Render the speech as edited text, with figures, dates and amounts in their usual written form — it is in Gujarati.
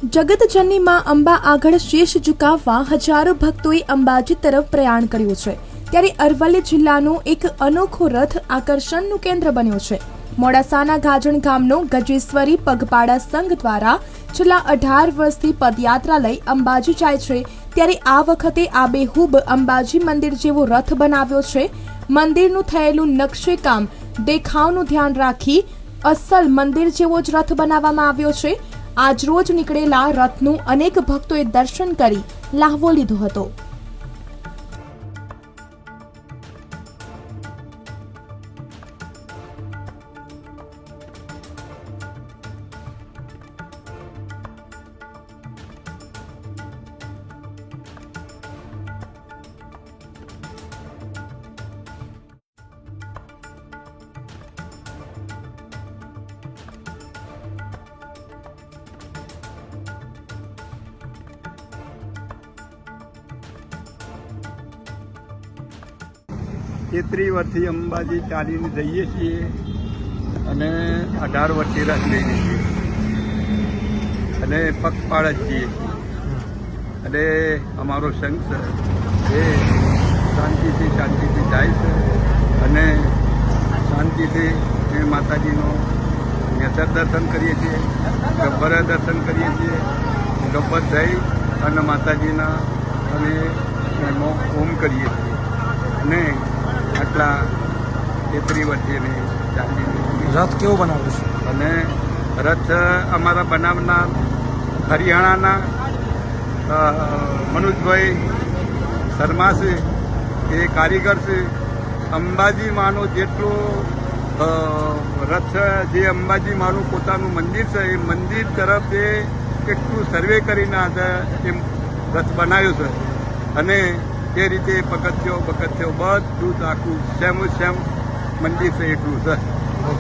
જગતજનની માં અંબા આગળ શીશ ઝુકાવવા હજારો ભક્તોએ અંબાજી તરફ પ્રયાણ કર્યું છે। ત્યારે અરવલ્લી જિલ્લાનો એક અનોખો રથ આકર્ષણનું કેન્દ્ર બન્યો છે। મોડાસાના ગાજણ ગામનો ગજેશ્વરી પગપાળા સંઘ દ્વારા છેલ્લા 18 વર્ષથી પદયાત્રા લઈ અંબાજી જાય છે। ત્યારે આ વખતે આબેહૂબ અંબાજી મંદિર જેવો રથ બનાવ્યો છે। મંદિરનું થયેલું નકશે કામ દેખાવનું ધ્યાન રાખી અસલ મંદિર જેવો જ રથ બનાવવામાં આવ્યો છે। આજરોજ નીકળેલા રથનું અનેક ભક્તોએ દર્શન કરી લાહવો લીધો હતો। તેત્રી વર્ષથી અંબાજી ચાલીને જઈએ છીએ અને 18 વર્ષથી રથ લઈને છીએ અને પગપાળા જ જઈએ છીએ અને અમારો સંઘ છે એ શાંતિથી જાય છે અને શાંતિથી માતાજીનો નેતર દર્શન કરીએ છીએ, ગબ્બર દર્શન કરીએ છીએ। ગબ્બર જઈ અને માતાજીના અને હોમ કરીએ છીએ અને આટલા 33 વર્ષે ચાલી રથ કેવો બનાવ્યો છે અને રથ અમારા બનાવનાર હરિયાણાના મનોજભાઈ શર્મા છે, એ કારીગર છે। અંબાજી માનો જેટલો રથ જે અંબાજી માનું પોતાનું મંદિર છે એ મંદિર તરફ એ કેટલું સર્વે કરીને એ રથ બનાવ્યો છે અને તે રીતે પગથિયો બધું જ આખું સેમ મંદિર છે એટલું છે।